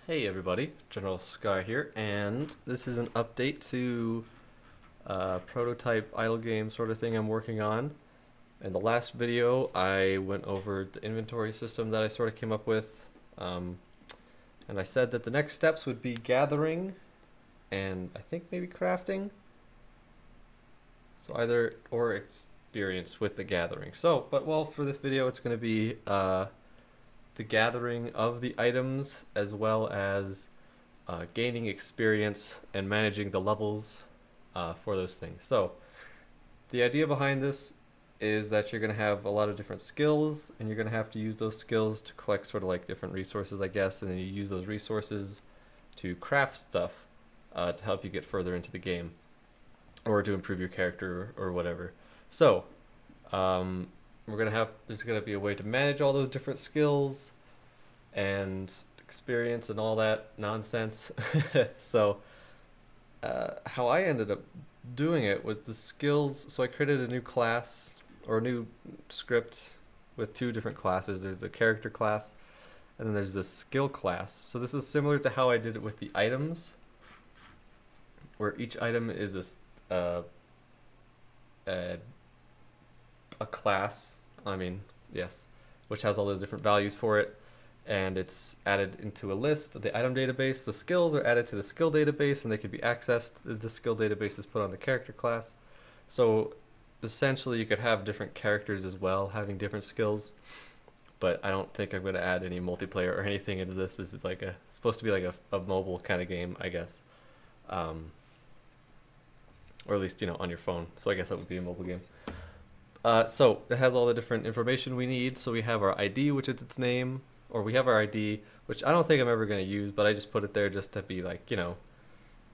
Hey everybody, General Sky here, and this is an update to a prototype idle game sort of thing I'm working on. In the last video, I went over the inventory system that I sort of came up with, and I said that the next steps would be gathering and I think maybe crafting. So either or experience with the gathering. But for this video, it's going to be the gathering of the items as well as gaining experience and managing the levels for those things. So the idea behind this is that you're going to have a lot of different skills, and you're going to have to use those skills to collect sort of like different resources, I guess, and then you use those resources to craft stuff to help you get further into the game or to improve your character or whatever. So there's going to be a way to manage all those different skills and experience and all that nonsense. So how I ended up doing it was the skills. So I created a new class or a new script with two different classes. There's the character class and then there's the skill class. So this is similar to how I did it with the items, where each item is a class, yes, which has all the different values for it, and it's added into a list of the item database. The skills are added to the skill database and they can be accessed. The skill database is put on the character class. So essentially you could have different characters as well having different skills, but I don't think I'm going to add any multiplayer or anything into this. This is like supposed to be like a mobile kind of game, I guess, or at least on your phone, so I guess that would be a mobile game. So it has all the different information we need. So we have our ID, which is its name, or we have our ID, which I don't think I'm ever going to use, but I just put it there just to be like,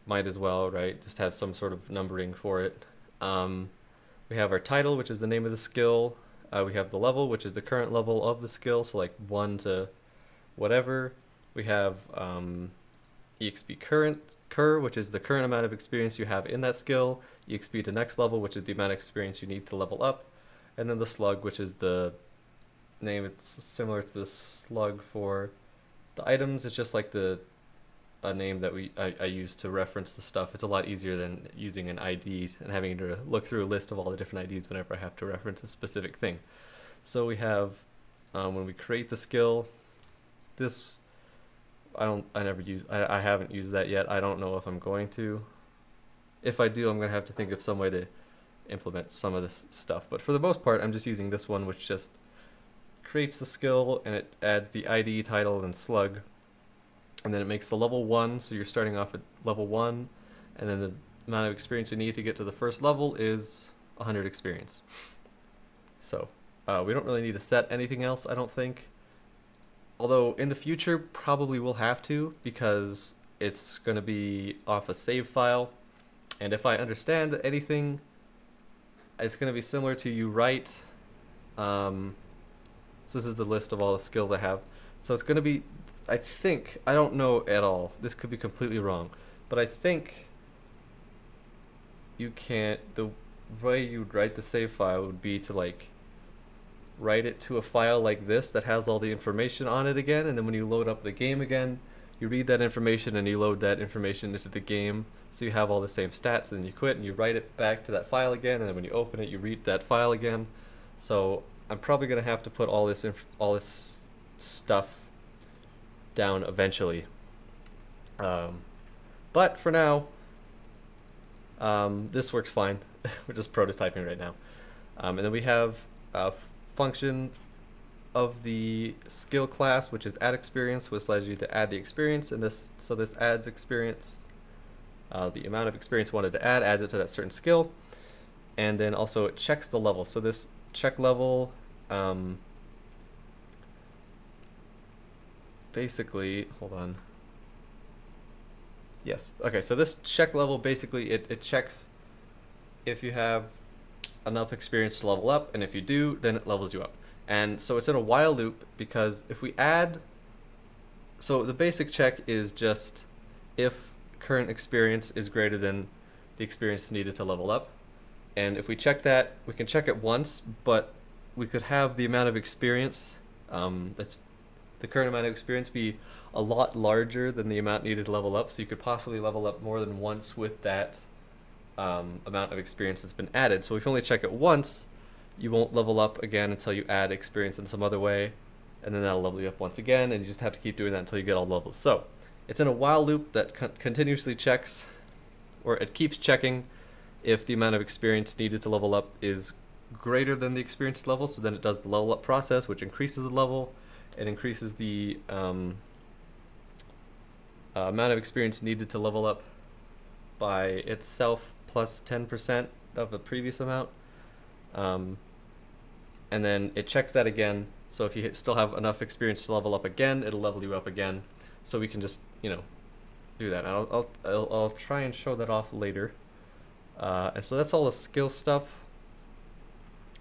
might as well, right? Just have some sort of numbering for it. We have our title, which is the name of the skill. We have the level, which is the current level of the skill, so like 1 to whatever. We have EXP cur, which is the current amount of experience you have in that skill. EXP to next level, which is the amount of experience you need to level up. And then the slug, which is the name. It's similar to the slug for the items. It's just like a name that I use to reference the stuff. It's a lot easier than using an ID and having to look through a list of all the different IDs whenever I have to reference a specific thing. So we have when we create the skill, this I haven't used that yet. I don't know if I'm going to. If I do, I'm going to have to think of some way to implement some of this stuff. But for the most part, I'm just using this one, which just creates the skill and it adds the ID, title, and slug. And then it makes the level 1, so you're starting off at level 1. And then the amount of experience you need to get to the first level is 100 experience. So we don't really need to set anything else, I don't think. Although in the future, probably we'll have to, because it's going to be off a save file. And if I understand anything, it's going to be similar to you write. So this is the list of all the skills I have. So it's going to be, I think, I don't know at all. This could be completely wrong. But I think you can't, the way you'd write the save file would be to like write it to a file like this that has all the information on it again. And then when you load up the game again, you read that information and you load that information into the game, so you have all the same stats, and then you quit and you write it back to that file again, and then when you open it you read that file again. So I'm probably going to have to put all this stuff down eventually. But for now, this works fine. We're just prototyping right now. And then we have a function of the skill class, which is add experience, which allows you to add the experience, and this adds experience. The amount of experience wanted to add adds it to that certain skill, and then also it checks the level. So this check level, basically, hold on. Yes, okay, so this check level, basically it checks if you have enough experience to level up, and if you do, then it levels you up. And so it's in a while loop, because if we add, so the basic check is just if current experience is greater than the experience needed to level up. And if we check that, we can check it once, but we could have the amount of experience that's the current amount of experience be a lot larger than the amount needed to level up, so you could possibly level up more than once with that amount of experience that's been added. So if you only check it once, you won't level up again until you add experience in some other way, and then that'll level you up once again, and you just have to keep doing that until you get all levels. So it's in a while loop that continuously checks, or it keeps checking if the amount of experience needed to level up is greater than the experience level, so then it does the level up process, which increases the level. It increases the amount of experience needed to level up by itself plus 10% of the previous amount. And then it checks that again, so if you still have enough experience to level up again, it'll level you up again. So we can just, you know, do that. And I'll try and show that off later. And so that's all the skill stuff.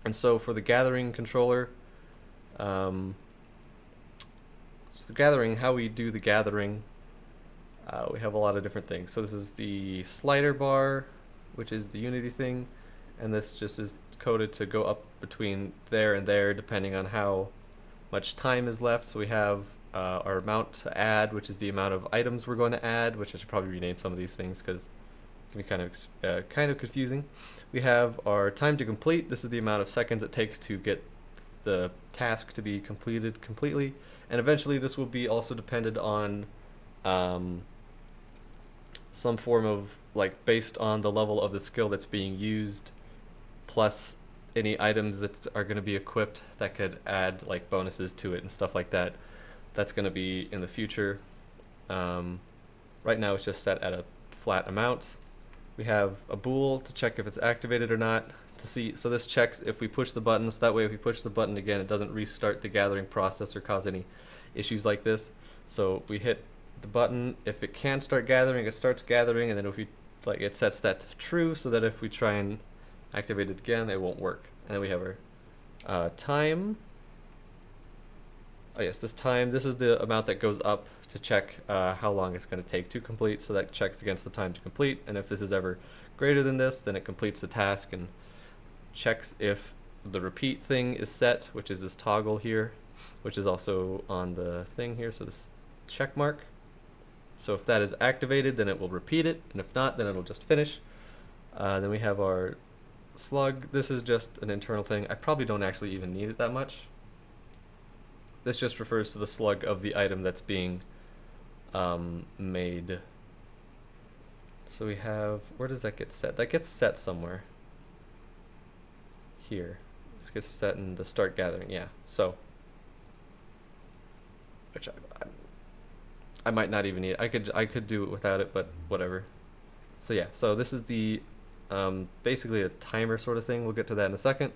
And so for the gathering controller, so the gathering, how we do the gathering, we have a lot of different things. So this is the slider bar, which is the Unity thing, and this just is coded to go up between there and there depending on how much time is left. So we have our amount to add, which is the amount of items we're going to add, which I should probably rename some of these things because it can be kind of confusing. We have our time to complete. This is the amount of seconds it takes to get the task to be completed completely, and eventually this will be also dependent on some form of, like, based on the level of the skill that's being used, plus any items that are going to be equipped that could add like bonuses to it and stuff like that. That's going to be in the future. Right now it's just set at a flat amount. We have a bool to check if it's activated or not, to see, so this checks if we push the button, so that way if we push the button again it doesn't restart the gathering process or cause any issues like this. So we hit the button, if it can start gathering, it starts gathering, and then if we, like, it sets that to true, so that if we try and activate it again it won't work. And then we have our time. Oh yes, this time, this is the amount that goes up to check how long it's going to take to complete, so that checks against the time to complete, and if this is ever greater than this, then it completes the task and checks if the repeat thing is set, which is this toggle here, which is also on the thing here, so this check mark. So if that is activated, then it will repeat it, and if not, then it'll just finish. Then we have our slug. This is just an internal thing. I probably don't actually even need it that much. This just refers to the slug of the item that's being made. So we have, where does that get set? That gets set somewhere. Here. This gets set in the start gathering, yeah. So, which I might not even need. I could do it without it, but whatever. So yeah, so this is the basically a timer sort of thing. We'll get to that in a second.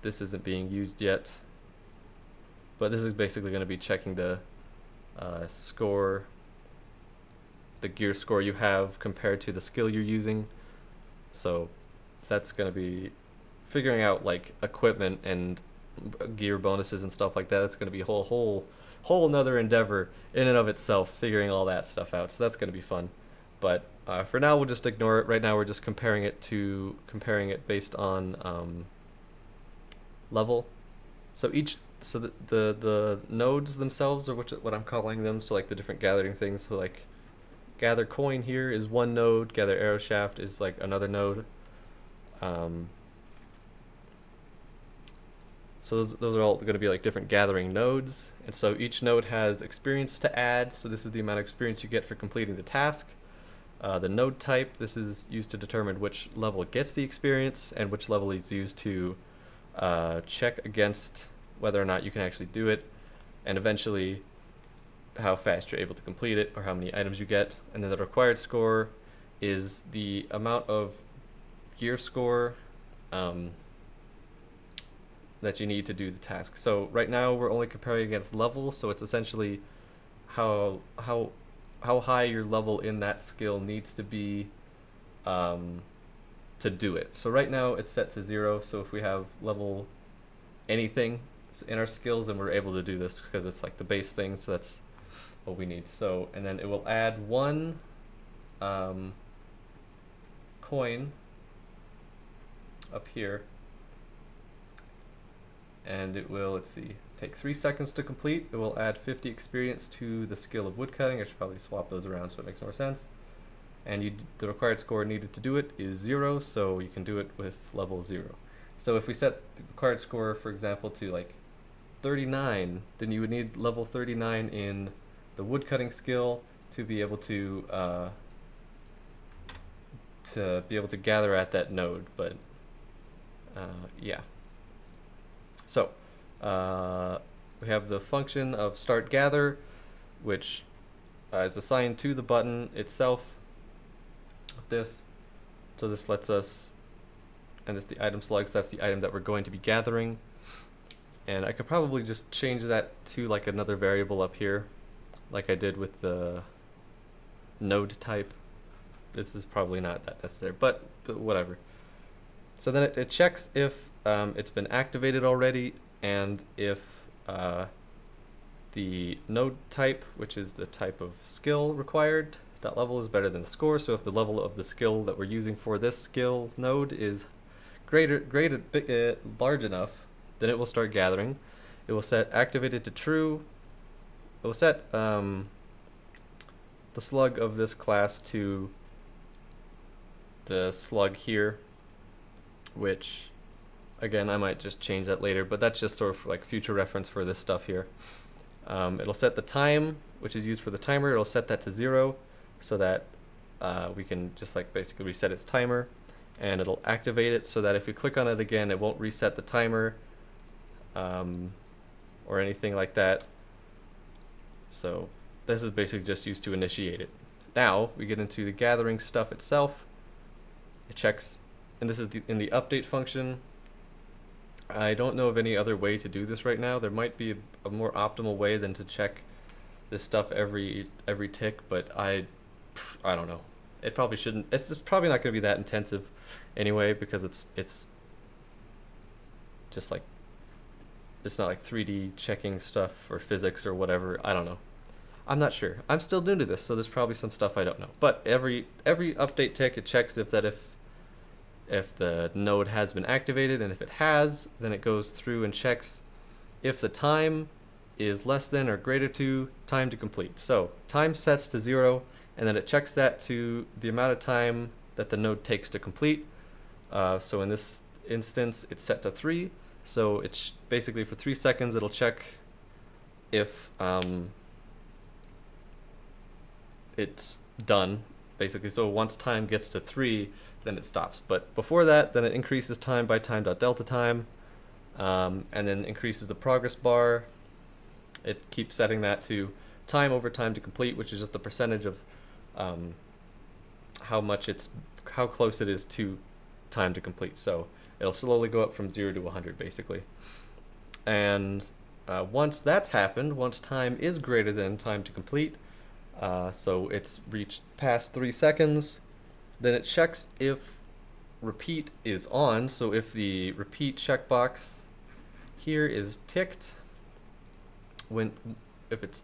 This isn't being used yet, but this is basically going to be checking the score, the gear score you have compared to the skill you're using. So that's going to be figuring out like equipment and gear bonuses and stuff like that. That's going to be a whole another endeavor in and of itself, figuring all that stuff out. So that's going to be fun. But for now, we'll just ignore it. Right now, we're just comparing it based on level. So the nodes themselves are what I'm calling them. So like the different gathering things. So like gather coin here is one node. Gather arrow shaft is like another node. So those are all going to be like different gathering nodes, and so each node has experience to add. So this is the amount of experience you get for completing the task. The node type, this is used to determine which level gets the experience, and which level is used to check against whether or not you can actually do it, and eventually how fast you're able to complete it, or how many items you get. And then the required score is the amount of gear score that you need to do the task. So right now we're only comparing against level, so it's essentially how high your level in that skill needs to be to do it. So right now it's set to 0, so if we have level anything in our skills, then we're able to do this because it's like the base thing, so that's what we need. So, and then it will add one coin up here, and it will, let's see, take 3 seconds to complete, it will add 50 experience to the skill of woodcutting. I should probably swap those around so it makes more sense. And the required score needed to do it is 0, so you can do it with level 0. So if we set the required score, for example, to like 39, then you would need level 39 in the woodcutting skill to be able to gather at that node. But yeah. So we have the function of start gather, which is assigned to the button itself. This, so this lets us, and it's the item slugs, that's the item that we're going to be gathering. And I could probably just change that to like another variable up here, like I did with the node type. This is probably not that necessary, but whatever. So then it checks if it's been activated already, and if the node type, which is the type of skill required, that level is better than the score. So if the level of the skill that we're using for this skill node is large enough, then it will start gathering. It will set activated to true. It will set the slug of this class to the slug here, which again I might just change that later, but that's just sort of like future reference for this stuff here. It'll set the time, which is used for the timer. It'll set that to 0, so that we can just like basically reset its timer, and it'll activate it so that if we click on it again, it won't reset the timer or anything like that. So this is basically just used to initiate it. Now we get into the gathering stuff itself. It checks, and this is in the update function. I don't know of any other way to do this right now. There might be a more optimal way than to check this stuff every tick, but I don't know. It probably shouldn't. It's probably not going to be that intensive anyway, because it's just like, it's not like 3D checking stuff or physics or whatever. I don't know. I'm not sure. I'm still new to this, so there's probably some stuff I don't know. But every update tick, it checks if the node has been activated, and if it has, then it goes through and checks if the time is less than or greater to time to complete. So time sets to 0, and then it checks that to the amount of time that the node takes to complete. So in this instance, it's set to 3. So it's basically for 3 seconds, it'll check if it's done, basically. So once time gets to 3, then it stops. But before that, then it increases time by time.delta time, and then increases the progress bar. It keeps setting that to time over time to complete, which is just the percentage of how close it is to time to complete. So it'll slowly go up from 0 to 100 basically. And once that's happened, once time is greater than time to complete, so it's reached past 3 seconds, then it checks if repeat is on. So if the repeat checkbox here is ticked, if it's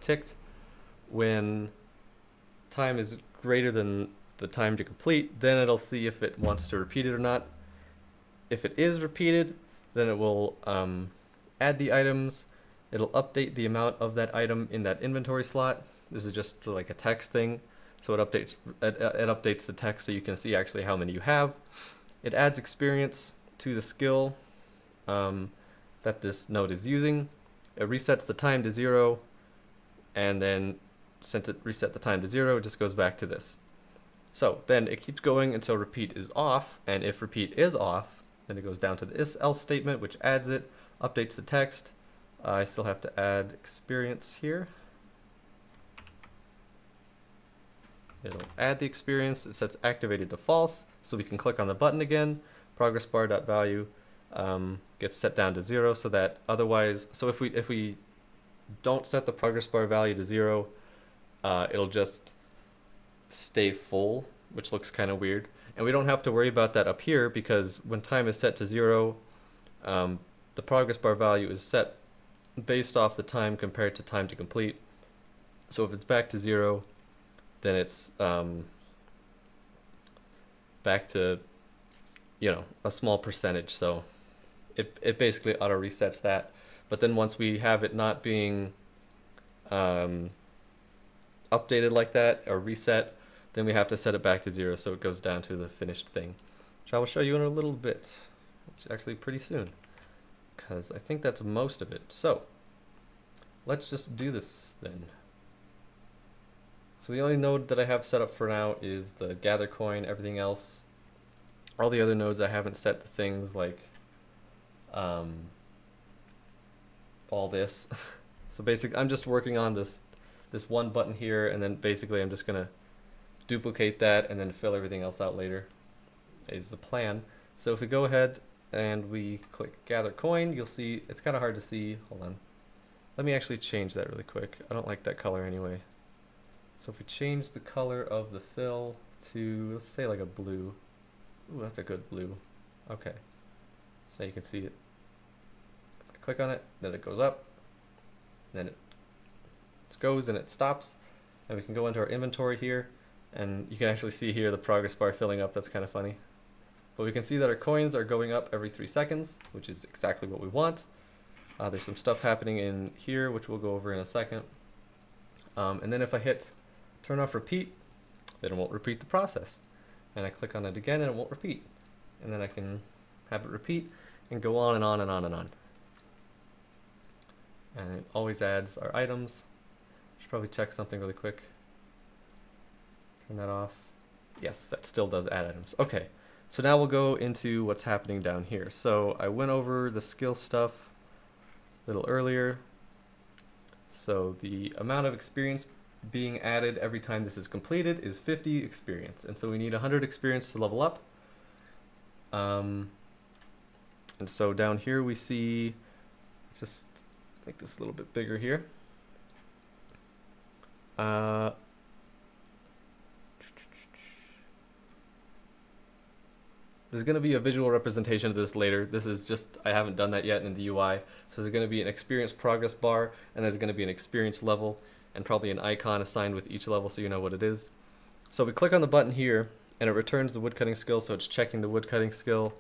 ticked when time is greater than the time to complete, then it'll see if it wants to repeat it or not. If it is repeated, then it will add the items. It'll update the amount of that item in that inventory slot. This is just like a text thing. So it updates the text so you can see actually how many you have. It adds experience to the skill that this node is using. It resets the time to 0, and then since it reset the time to 0, it just goes back to this. So then it keeps going until repeat is off, and if repeat is off, then it goes down to this else statement, which adds it, updates the text. I still have to add experience here. It'll add the experience. It sets activated to false, so we can click on the button again. Progress bar dot value gets set down to 0, so that otherwise, so if we don't set the progress bar value to 0, it'll just stay full, which looks kind of weird. And we don't have to worry about that up here, because when time is set to 0, the progress bar value is set based off the time compared to time to complete. So if it's back to 0, then it's back to, a small percentage. So it basically auto resets that. But then once we have it not being updated like that or reset, then we have to set it back to 0 so it goes down to the finished thing, which I will show you in a little bit, which is actually pretty soon, because I think that's most of it. So let's just do this then. So the only node that I have set up for now is the gather coin. Everything else, all the other nodes I haven't set the things like all this. So basically I'm just working on this one button here, and then basically I'm just gonna duplicate that and then fill everything else out later is the plan. So if we go ahead and we click gather coin, you'll see it's kind of hard to see. Hold on, let me actually change that really quick. I don't like that color anyway. So if we change the color of the fill to, let's say like a blue. Ooh, that's a good blue. Okay, so you can see it. I click on it, then it goes up, then it goes and it stops, and we can go into our inventory here, and you can actually see here the progress bar filling up. That's kind of funny, but we can see that our coins are going up every 3 seconds, which is exactly what we want. There's some stuff happening in here which we'll go over in a second, and then if I hit turn off repeat, then it won't repeat the process, and I click on it again and it won't repeat, and then I can have it repeat and go on and on and on and on, and it always adds our items. Should probably check something really quick. Turn that off. Yes, that still does add items. Okay, so now we'll go into what's happening down here. So I went over the skill stuff a little earlier. So the amount of experience being added every time this is completed is 50 experience, and so we need 100 experience to level up. And so down here we see, just make this a little bit bigger here. There's going to be a visual representation of this later. This is just, I haven't done that yet in the UI. So there's going to be an experience progress bar, and there's going to be an experience level, and probably an icon assigned with each level so you know what it is. So we click on the button here, and it returns the woodcutting skill, so it's checking the woodcutting skill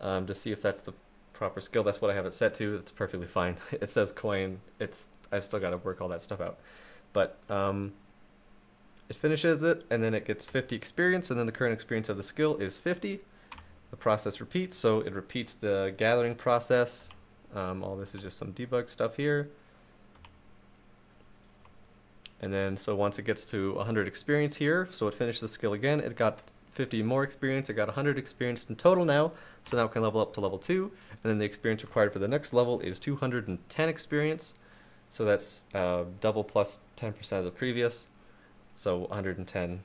to see if that's the proper skill. That's what I have it set to. It's perfectly fine. It says coin. I've still got to work all that stuff out. But it finishes it, and then it gets 50 experience, and then the current experience of the skill is 50. The process repeats, so it repeats the gathering process. All this is just some debug stuff here. And then, so once it gets to 100 experience here, so it finished the skill again, it got 50 more experience, it got 100 experience in total now, so now it can level up to level 2, and then the experience required for the next level is 210 experience, so that's double plus 10% of the previous, so 110,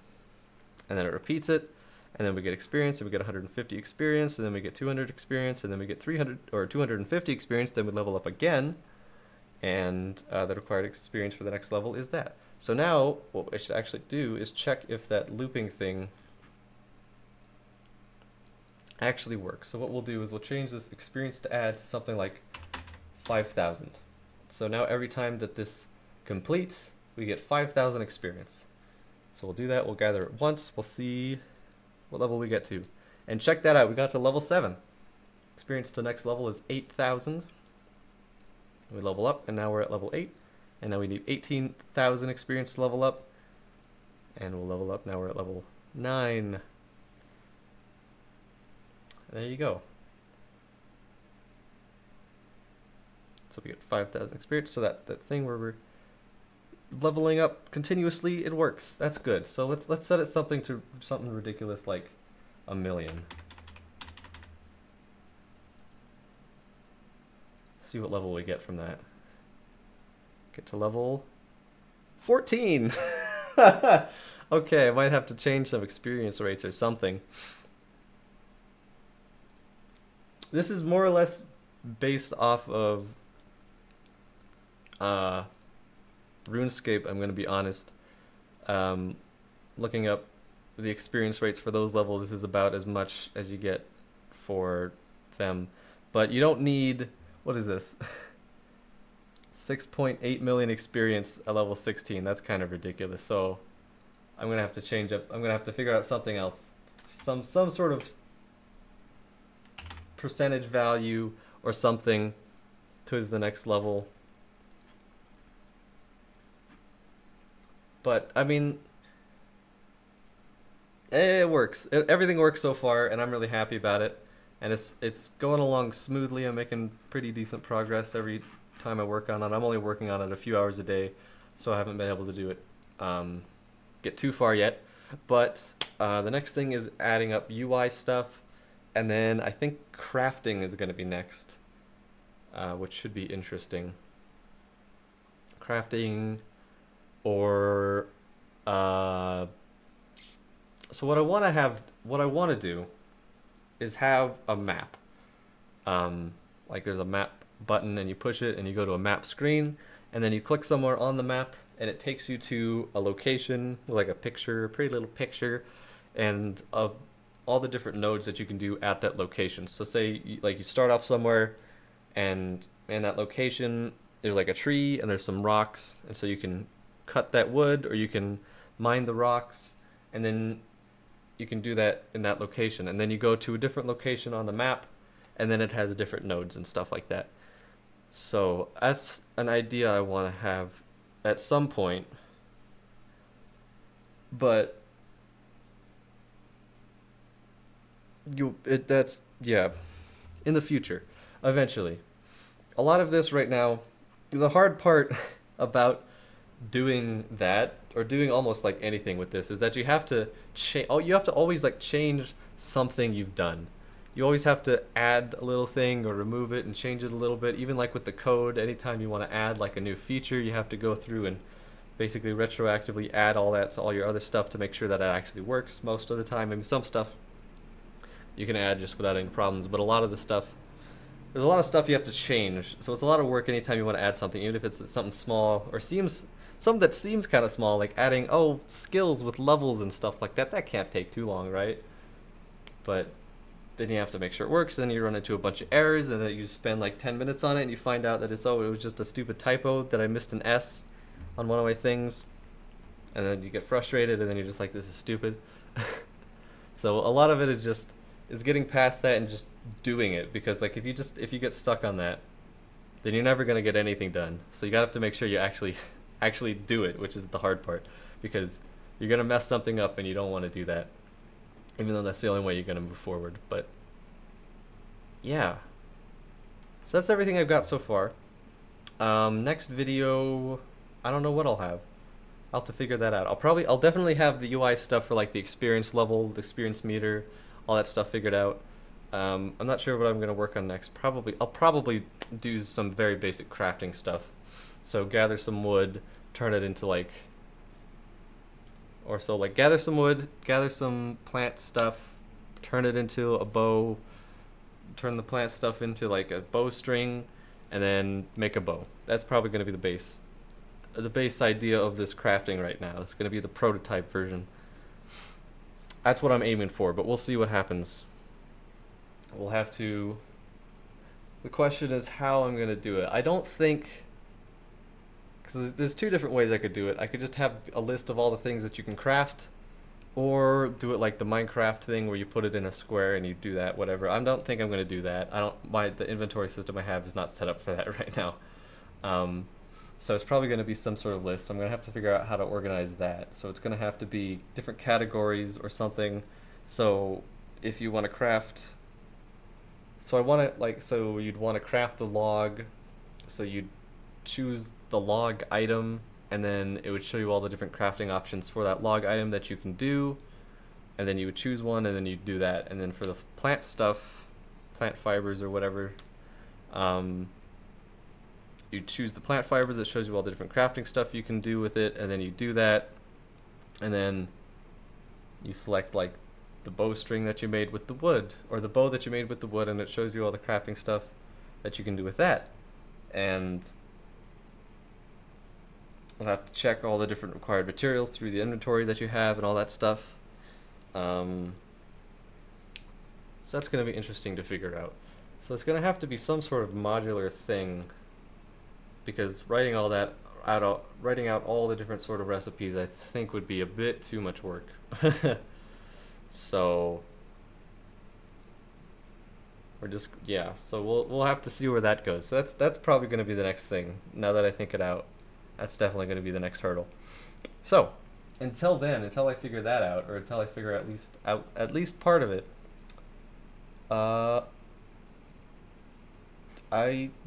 and then it repeats it, and then we get experience, and we get 150 experience, and then we get 200 experience, and then we get 300 or 250 experience, then we level up again, and the required experience for the next level is that. So now what I should actually do is check if that looping thing actually works. So what we'll do is we'll change this experience to add to something like 5,000. So now every time that this completes, we get 5,000 experience. So we'll do that, we'll gather it once, we'll see what level we get to. And check that out, we got to level 7. Experience to next level is 8,000. We level up, and now we're at level 8. And now we need 18,000 experience to level up. And we'll level up, now we're at level 9. There you go. So we get 5,000 experience. So that thing where we're leveling up continuously, it works. That's good. So let's set it something ridiculous like 1,000,000. See what level we get from that. Get to level 14. Okay, I might have to change some experience rates or something. This is more or less based off of RuneScape, I'm going to be honest. Looking up the experience rates for those levels, this is about as much as you get for them. But you don't need, what is this? 6.8 million experience at level 16. That's kind of ridiculous. So I'm going to have to change up. I'm going to have to figure out something else. Some sort of percentage value or something towards the next level. But I mean, it works. Everything works so far, and I'm really happy about it. And it's going along smoothly. I'm making pretty decent progress every time I work on it. I'm only working on it a few hours a day, so I haven't been able to do it get too far yet. But the next thing is adding up UI stuff, and then I think crafting is going to be next, which should be interesting. Crafting, or so what I want to do is have a map. Like there's a map button and you push it and you go to a map screen, and then you click somewhere on the map and it takes you to a location with like a picture, a pretty little picture, and all the different nodes that you can do at that location. So say you start off somewhere, and in that location there's like a tree and there's some rocks, and so you can cut that wood or you can mine the rocks, and then you can do that in that location, and then you go to a different location on the map, and then it has different nodes and stuff like that. So that's an idea I want to have at some point, but that's yeah, in the future, eventually. A lot of this right now, the hard part about doing that, or doing almost like anything with this, is that you have to you have to always like change something you've done. You always have to add a little thing or remove it and change it a little bit. Even like with the code, anytime you want to add like a new feature, you have to go through and basically retroactively add all that to all your other stuff to make sure that it actually works most of the time. I mean, some stuff you can add just without any problems, but a lot of the stuff, there's a lot of stuff you have to change. So it's a lot of work anytime you want to add something, even if it's something small or something that seems kind of small, like adding skills with levels and stuff like that. That can't take too long, right? But then you have to make sure it works, and then you run into a bunch of errors, and then you spend like 10 minutes on it, and you find out that it was just a stupid typo, that I missed an S on one of my things, and then you get frustrated, and then you're just like, this is stupid. So a lot of it is getting past that and just doing it, because like if you get stuck on that, then you're never going to get anything done. So you have to make sure you actually do it, which is the hard part, because you're going to mess something up and you don't want to do that, even though that's the only way you're going to move forward. But yeah, so that's everything I've got so far. Next video, I don't know what I'll have. I'll have to figure that out. I'll definitely have the UI stuff for like the experience level, the experience meter, all that stuff figured out. I'm not sure what I'm going to work on next. I'll probably do some very basic crafting stuff. So gather some wood, turn it into like gather some wood, gather some plant stuff, turn it into a bow, turn the plant stuff into like a bowstring, and then make a bow. That's probably going to be the base idea of this crafting right now. It's going to be the prototype version. That's what I'm aiming for, but we'll see what happens. We'll have to... The question is how I'm going to do it. I don't think... Because there's two different ways I could do it. I could just have a list of all the things that you can craft, or do it like the Minecraft thing where you put it in a square and you do that, whatever. I don't think I'm going to do that. The inventory system I have is not set up for that right now. So it's probably going to be some sort of list. I'm going to have to figure out how to organize that. So it's going to have to be different categories or something. So if you want to craft... So you'd want to craft the log. So you'd choose the log item, and then it would show you all the different crafting options for that log item that you can do, and then you would choose one, and then you'd do that. And then for the plant stuff, plant fibers or whatever, you choose the plant fibers. It shows you all the different crafting stuff you can do with it, and then you do that, and then you select like the bowstring that you made with the wood, or the bow that you made with the wood, and it shows you all the crafting stuff that you can do with that. And I'll have to check all the different required materials through the inventory that you have and all that stuff. So that's going to be interesting to figure out. So it's going to have to be some sort of modular thing, because writing out all the different sort of recipes, I think would be a bit too much work. So Or just yeah. So we'll have to see where that goes. So that's probably going to be the next thing. Now that I think it out, that's definitely going to be the next hurdle. So until then, until I figure that out, or until I figure at least part of it, uh,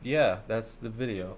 yeah, that's the video.